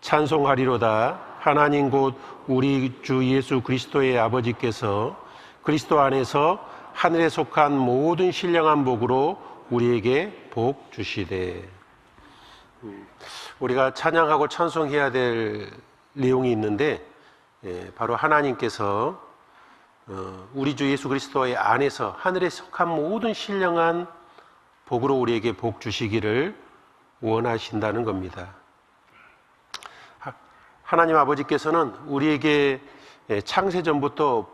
찬송하리로다. 하나님 곧 우리 주 예수 그리스도의 아버지께서 그리스도 안에서 하늘에 속한 모든 신령한 복으로 우리에게 복 주시되. 우리가 찬양하고 찬송해야 될 내용이 있는데, 바로 하나님께서 우리 주 예수 그리스도의 안에서 하늘에 속한 모든 신령한 복으로 우리에게 복 주시기를 원하신다는 겁니다. 하나님 아버지께서는 우리에게 창세전부터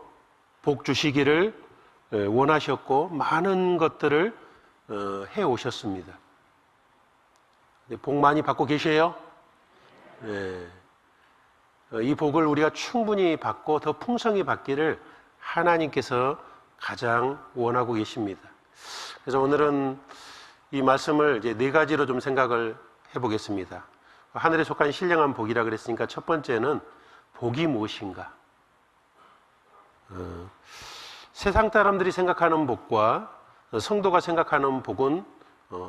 복 주시기를 원하셨고 많은 것들을 해 오셨습니다. 복 많이 받고 계세요? 이 복을 우리가 충분히 받고 더 풍성히 받기를 하나님께서 가장 원하고 계십니다. 그래서 오늘은 이 말씀을 이제 네 가지로 좀 생각을 해보겠습니다. 하늘에 속한 신령한 복이라 그랬으니까 첫 번째는 복이 무엇인가? 세상 사람들이 생각하는 복과 성도가 생각하는 복은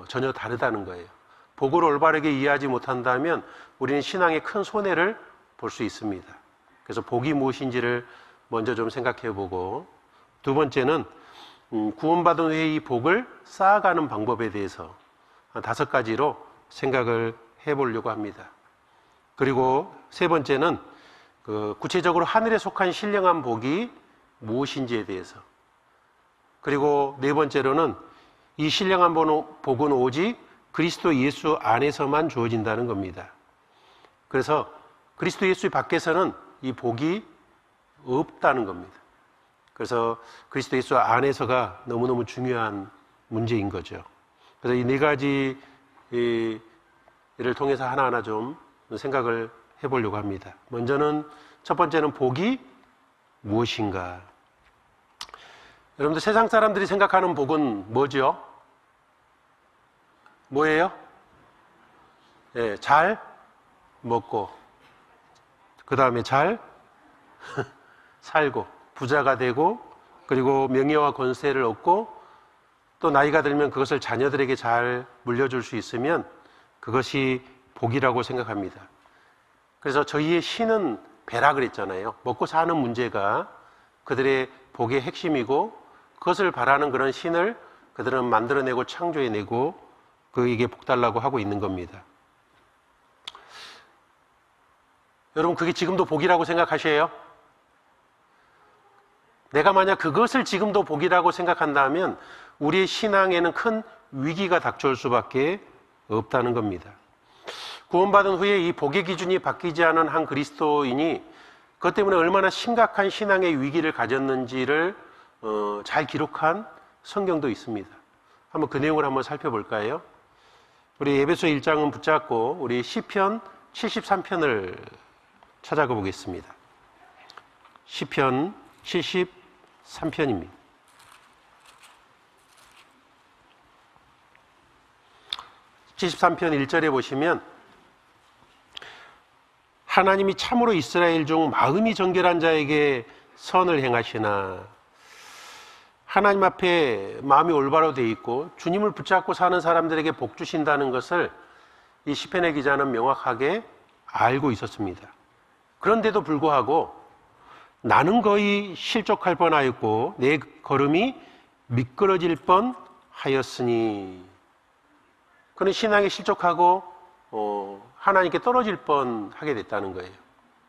전혀 다르다는 거예요. 복을 올바르게 이해하지 못한다면 우리는 신앙에 큰 손해를 볼 수 있습니다. 그래서 복이 무엇인지를 먼저 좀 생각해 보고, 두 번째는 구원받은 후에 이 복을 쌓아가는 방법에 대해서 한 5가지로 생각을 해보려고 합니다. 그리고 세 번째는 구체적으로 하늘에 속한 신령한 복이 무엇인지에 대해서, 그리고 네 번째로는 이 신령한 복은 오직 그리스도 예수 안에서만 주어진다는 겁니다. 그래서 그리스도 예수 밖에서는 이 복이 없다는 겁니다. 그래서 그리스도 예수 안에서가 너무너무 중요한 문제인 거죠. 그래서 이 네 가지를 통해서 하나하나 좀 생각을 해보려고 합니다. 먼저는 첫 번째는 복이 무엇인가? 여러분들, 세상 사람들이 생각하는 복은 뭐죠? 뭐예요? 잘 먹고, 그 다음에 잘 살고, 부자가 되고, 그리고 명예와 권세를 얻고, 또 나이가 들면 그것을 자녀들에게 잘 물려줄 수 있으면 그것이 복이라고 생각합니다. 그래서 저희의 신은 배라 그랬잖아요. 먹고 사는 문제가 그들의 복의 핵심이고, 그것을 바라는 그런 신을 그들은 만들어내고 창조해내고 그에게 복 달라고 하고 있는 겁니다. 여러분, 그게 지금도 복이라고 생각하세요? 내가 만약 그것을 지금도 복이라고 생각한다면 우리의 신앙에는 큰 위기가 닥쳐올 수밖에 없다는 겁니다. 구원받은 후에 이 복의 기준이 바뀌지 않은 한 그리스도인이 그것 때문에 얼마나 심각한 신앙의 위기를 가졌는지를 잘 기록한 성경도 있습니다. 한번 그 내용을 한번 살펴볼까요? 우리 에베소 1장은 붙잡고 우리 시편 73편을 찾아가 보겠습니다. 시편 73편입니다. (73편) 1절에 보시면, 하나님이 참으로 이스라엘 중 마음이 정결한 자에게 선을 행하시나. 하나님 앞에 마음이 올바로 되어 있고 주님을 붙잡고 사는 사람들에게 복 주신다는 것을 이 시편의 기자는 명확하게 알고 있었습니다. 그런데도 불구하고 나는 거의 실족할 뻔하였고 내 걸음이 미끄러질 뻔하였으니, 그는 신앙에 실족하고 하나님께 떨어질 뻔하게 됐다는 거예요.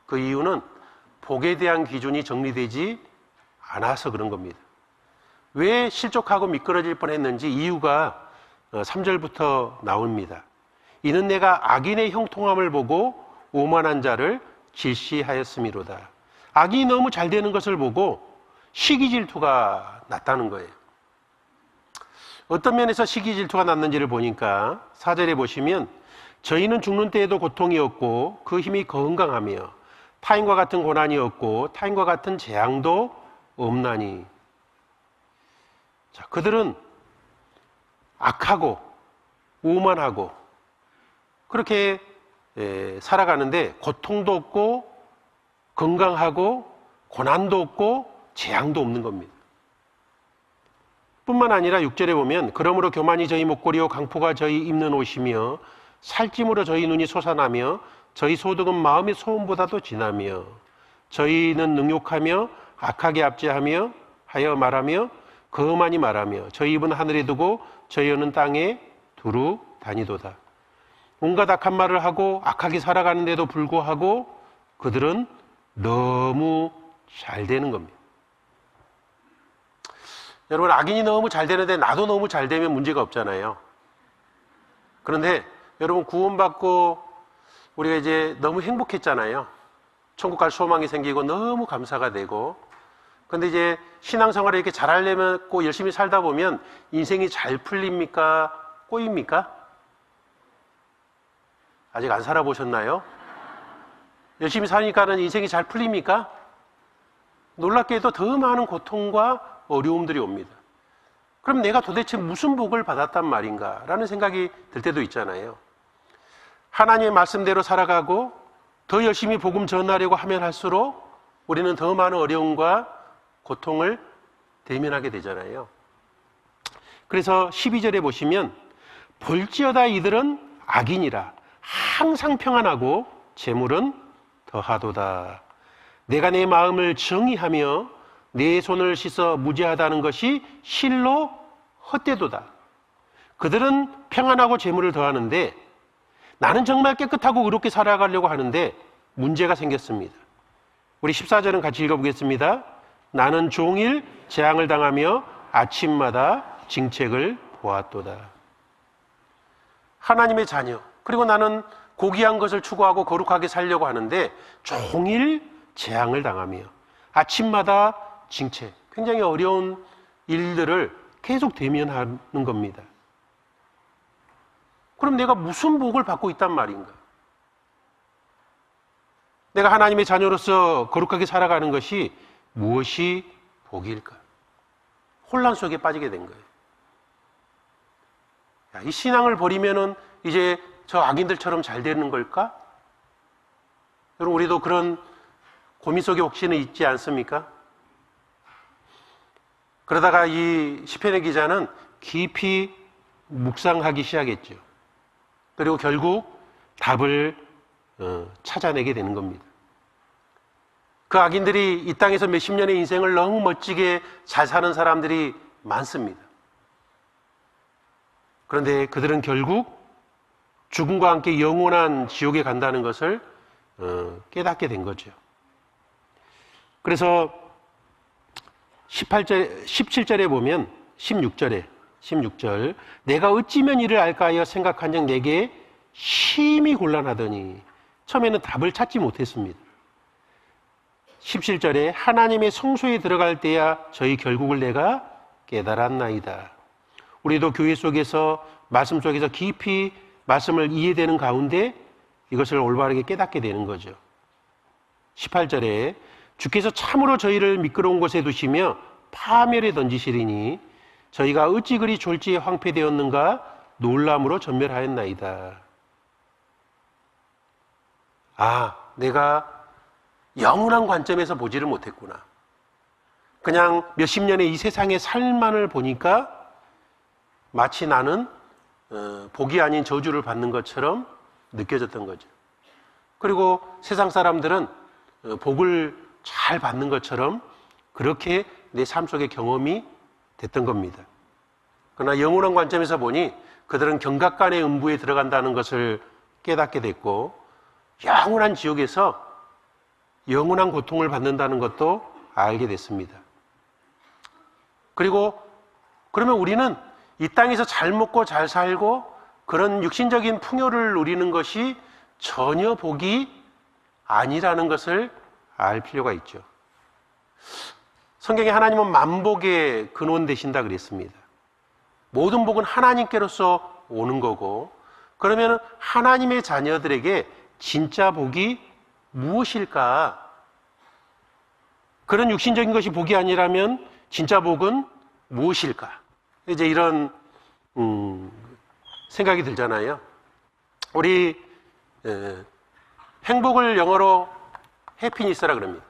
그 이유는 복에 대한 기준이 정리되지 않아서 그런 겁니다. 왜 실족하고 미끄러질 뻔했는지 이유가 3절부터 나옵니다. 이는 내가 악인의 형통함을 보고 오만한 자를 질시하였음이로다. 악인이 너무 잘 되는 것을 보고 시기 질투가 났다는 거예요. 어떤 면에서 시기 질투가 났는지를 보니까 4절에 보시면, 저희는 죽는 때에도 고통이 없고 그 힘이 건강하며 타인과 같은 고난이 없고 타인과 같은 재앙도 없나니. 자, 그들은 악하고 오만하고 그렇게 살아가는데 고통도 없고 건강하고 고난도 없고 재앙도 없는 겁니다. 뿐만 아니라 6절에 보면, 그러므로 교만이 저희 목걸이요 강포가 저희 입는 옷이며 살찜으로 저희 눈이 솟아나며 저희 소득은 마음의 소원보다도 진하며 저희는 능욕하며 악하게 압제하며 하여 말하며 거만히 말하며 저희 입은 하늘에 두고 저희 혀는 땅에 두루 다니도다. 온갖 악한 말을 하고 악하게 살아가는데도 불구하고 그들은 너무 잘 되는 겁니다. 여러분, 악인이 너무 잘 되는데 나도 너무 잘 되면 문제가 없잖아요. 그런데 여러분, 구원받고 우리가 이제 너무 행복했잖아요. 천국 갈 소망이 생기고 너무 감사가 되고, 근데 이제 신앙생활을 이렇게 잘하려면 꼭 열심히 살다 보면 인생이 잘 풀립니까? 꼬입니까? 아직 안 살아보셨나요? 열심히 사니까는 인생이 잘 풀립니까? 놀랍게도 더 많은 고통과 어려움들이 옵니다. 그럼 내가 도대체 무슨 복을 받았단 말인가? 라는 생각이 들 때도 있잖아요. 하나님의 말씀대로 살아가고 더 열심히 복음 전하려고 하면 할수록 우리는 더 많은 어려움과 고통을 대면하게 되잖아요. 그래서 12절에 보시면 볼지어다 이들은 악인이라 항상 평안하고 재물은 더하도다. 내가 내 마음을 정의하며 내 손을 씻어 무죄하다는 것이 실로 헛되도다. 그들은 평안하고 재물을 더하는데 나는 정말 깨끗하고 의롭게 살아가려고 하는데 문제가 생겼습니다. 우리 14절은 같이 읽어보겠습니다. 나는 종일 재앙을 당하며 아침마다 징책을 보았도다. 하나님의 자녀, 그리고 나는 고귀한 것을 추구하고 거룩하게 살려고 하는데 종일 재앙을 당하며 아침마다 징책, 굉장히 어려운 일들을 계속 대면하는 겁니다. 그럼 내가 무슨 복을 받고 있단 말인가? 내가 하나님의 자녀로서 거룩하게 살아가는 것이 무엇이 복일까? 혼란 속에 빠지게 된 거예요. 야, 이 신앙을 버리면은 이제 저 악인들처럼 잘 되는 걸까? 여러분, 우리도 그런 고민 속에 혹시는 있지 않습니까? 그러다가 이 시편의 기자는 깊이 묵상하기 시작했죠. 그리고 결국 답을 찾아내게 되는 겁니다. 그 악인들이 이 땅에서 몇십 년의 인생을 너무 멋지게 잘 사는 사람들이 많습니다. 그런데 그들은 결국 죽음과 함께 영원한 지옥에 간다는 것을 깨닫게 된 거죠. 그래서 17절에 보면 16절 내가 어찌면 이를 알까 하여 생각한즉 내게 심히 곤란하더니 처음에는 답을 찾지 못했습니다. 17절에 하나님의 성소에 들어갈 때야 저희 결국을 내가 깨달았나이다. 우리도 교회 속에서 말씀 속에서 깊이 말씀을 이해되는 가운데 이것을 올바르게 깨닫게 되는 거죠. 18절에 주께서 참으로 저희를 미끄러운 곳에 두시며 파멸에 던지시리니 저희가 어찌 그리 졸지에 황폐되었는가 놀람으로 전멸하였나이다. 아, 내가 영원한 관점에서 보지를 못했구나. 그냥 몇십 년의 이 세상의 삶만을 보니까 마치 나는 복이 아닌 저주를 받는 것처럼 느껴졌던 거죠. 그리고 세상 사람들은 복을 잘 받는 것처럼 그렇게 내 삶 속의 경험이 됐던 겁니다. 그러나 영원한 관점에서 보니 그들은 경각간의 음부에 들어간다는 것을 깨닫게 됐고 영원한 지옥에서 영원한 고통을 받는다는 것도 알게 됐습니다. 그리고 그러면 우리는 이 땅에서 잘 먹고 잘 살고 그런 육신적인 풍요를 누리는 것이 전혀 복이 아니라는 것을 알 필요가 있죠. 성경에 하나님은 만복의 근원 되신다 그랬습니다. 모든 복은 하나님께로서 오는 거고, 그러면 하나님의 자녀들에게 진짜 복이 무엇일까? 그런 육신적인 것이 복이 아니라면 진짜 복은 무엇일까? 이제 이런 생각이 들잖아요. 우리 행복을 영어로 해피니스라 그럽니다.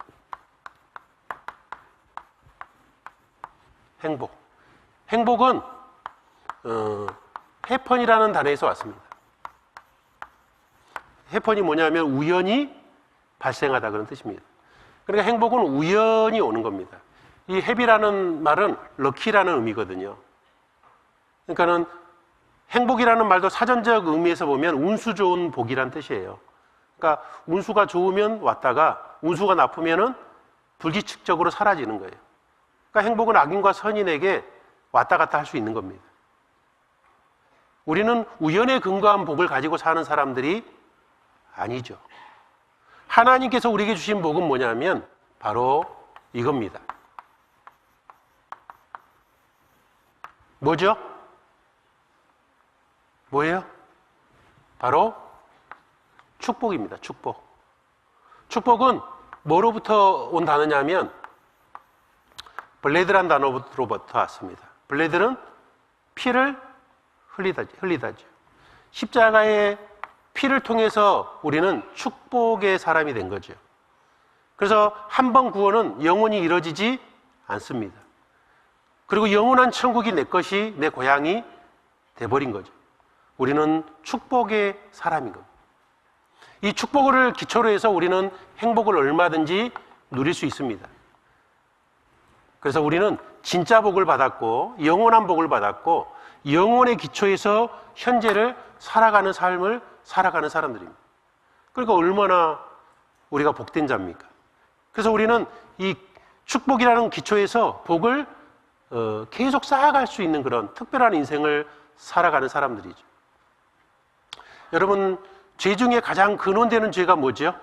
행복은 해펀이라는 단어에서 왔습니다. 해펀이 뭐냐면 우연히 발생하다 그런 뜻입니다. 그러니까 행복은 우연히 오는 겁니다. 이 happy라는 말은 lucky라는 의미거든요. 그러니까는 행복이라는 말도 사전적 의미에서 보면 운수 좋은 복이란 뜻이에요. 그러니까 운수가 좋으면 왔다가 운수가 나쁘면은 불규칙적으로 사라지는 거예요. 그러니까 행복은 악인과 선인에게 왔다 갔다 할 수 있는 겁니다. 우리는 우연에 근거한 복을 가지고 사는 사람들이 아니죠. 하나님께서 우리에게 주신 복은 뭐냐면 바로 이겁니다. 뭐죠? 뭐예요? 바로 축복입니다. 축복. 축복은 뭐로부터 온 단어냐면 블레드란 단어로부터 왔습니다. 블레드는 피를 흘리다죠. 십자가의 피를 통해서 우리는 축복의 사람이 된 거죠. 그래서 한 번 구원은 영원히 이루어지지 않습니다. 그리고 영원한 천국이 내 것이, 내 고향이 돼버린 거죠. 우리는 축복의 사람인 겁니다. 이 축복을 기초로 해서 우리는 행복을 얼마든지 누릴 수 있습니다. 그래서 우리는 진짜 복을 받았고 영원한 복을 받았고 영혼의 기초에서 현재를 살아가는 삶을 살아가는 사람들입니다. 그러니까 얼마나 우리가 복된 자입니까? 그래서 우리는 이 축복이라는 기초에서 복을 계속 쌓아갈 수 있는 그런 특별한 인생을 살아가는 사람들이죠. 여러분, 죄 중에 가장 근원되는 죄가 뭐죠?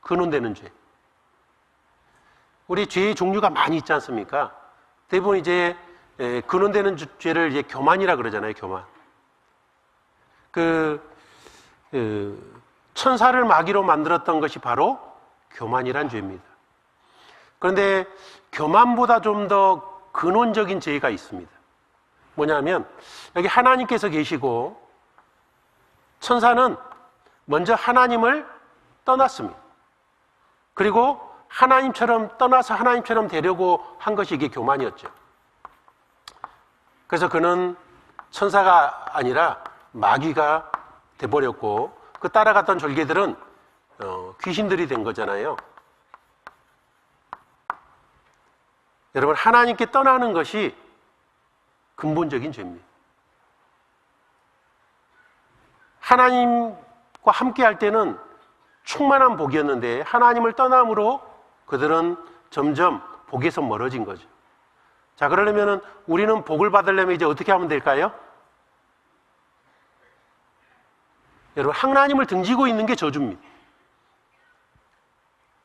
근원되는 죄. 우리 죄의 종류가 많이 있지 않습니까? 대부분 이제 근원되는 죄를 이제 교만이라 그러잖아요, 교만. 천사를 마귀로 만들었던 것이 바로 교만이란 죄입니다. 그런데 교만보다 좀 더 근원적인 죄가 있습니다. 뭐냐면 여기 하나님께서 계시고 천사는 먼저 하나님을 떠났습니다. 그리고 하나님처럼 떠나서 하나님처럼 되려고 한 것이 이게 교만이었죠. 그래서 그는 천사가 아니라 마귀가 돼버렸고 그 따라갔던 졸개들은 귀신들이 된 거잖아요. 여러분, 하나님께 떠나는 것이 근본적인 죄입니다. 하나님과 함께 할 때는 충만한 복이었는데 하나님을 떠남으로 그들은 점점 복에서 멀어진 거죠. 자, 그러려면 우리는 복을 받으려면 이제 어떻게 하면 될까요? 여러분, 하나님을 등지고 있는 게 저주입니다.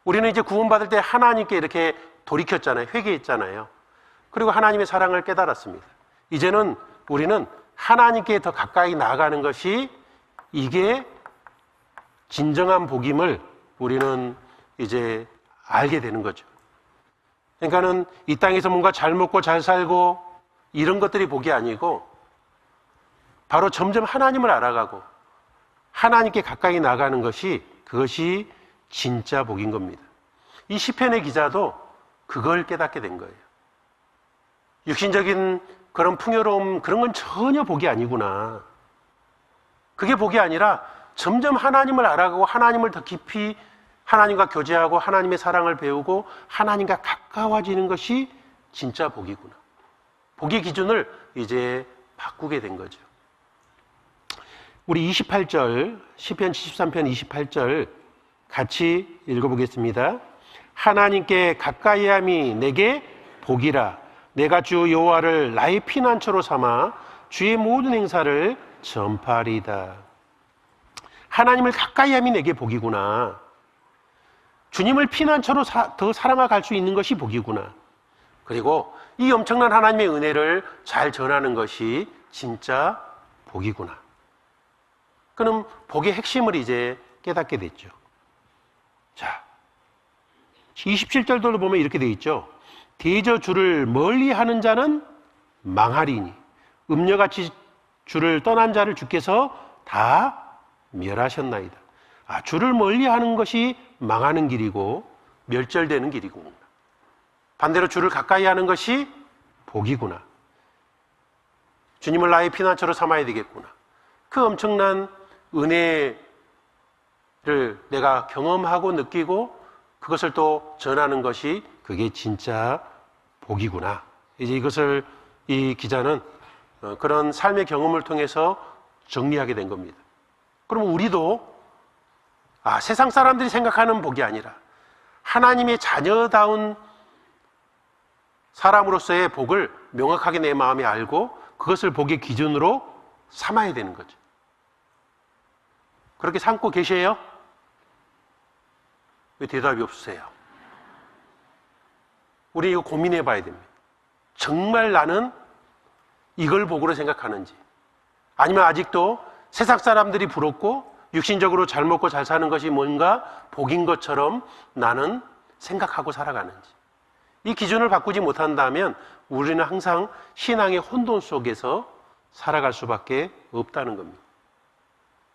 우리는 이제 구원받을 때 하나님께 이렇게 돌이켰잖아요. 회개했잖아요. 그리고 하나님의 사랑을 깨달았습니다. 이제는 우리는 하나님께 더 가까이 나아가는 것이 이게 진정한 복임을 우리는 이제 알게 되는 거죠. 그러니까는 이 땅에서 뭔가 잘 먹고 잘 살고 이런 것들이 복이 아니고 바로 점점 하나님을 알아가고 하나님께 가까이 나가는 것이 그것이 진짜 복인 겁니다. 이 시편의 기자도 그걸 깨닫게 된 거예요. 육신적인 그런 풍요로움 그런 건 전혀 복이 아니구나. 그게 복이 아니라 점점 하나님을 알아가고 하나님을 더 깊이 하나님과 교제하고 하나님의 사랑을 배우고 하나님과 가까워지는 것이 진짜 복이구나. 복의 기준을 이제 바꾸게 된 거죠. 우리 28절, 시편 73편 28절 같이 읽어보겠습니다. 하나님께 가까이함이 내게 복이라. 내가 주 여호와를 나의 피난처로 삼아 주의 모든 행사를 전파하리이다. 하나님을 가까이함이 내게 복이구나. 주님을 피난처로 더 살아갈 수 있는 것이 복이구나. 그리고 이 엄청난 하나님의 은혜를 잘 전하는 것이 진짜 복이구나. 그럼 복의 핵심을 이제 깨닫게 됐죠. 자, 27절도 보면 이렇게 되어 있죠. 대저 주를 멀리하는 자는 망하리니 음녀같이 주를 떠난 자를 주께서 다 멸하셨나이다. 아, 주를 멀리하는 것이 망하는 길이고 멸절되는 길이구나. 반대로 주를 가까이 하는 것이 복이구나. 주님을 나의 피난처로 삼아야 되겠구나. 그 엄청난 은혜를 내가 경험하고 느끼고 그것을 또 전하는 것이 그게 진짜 복이구나. 이제 이것을 이 기자는 그런 삶의 경험을 통해서 정리하게 된 겁니다. 그럼 우리도 세상 사람들이 생각하는 복이 아니라 하나님의 자녀다운 사람으로서의 복을 명확하게 내 마음에 알고 그것을 복의 기준으로 삼아야 되는 거죠. 그렇게 삼고 계세요? 왜 대답이 없으세요? 우리 이거 고민해 봐야 됩니다. 정말 나는 이걸 복으로 생각하는지, 아니면 아직도 세상 사람들이 부럽고 육신적으로 잘 먹고 잘 사는 것이 뭔가 복인 것처럼 나는 생각하고 살아가는지. 이 기준을 바꾸지 못한다면 우리는 항상 신앙의 혼돈 속에서 살아갈 수밖에 없다는 겁니다.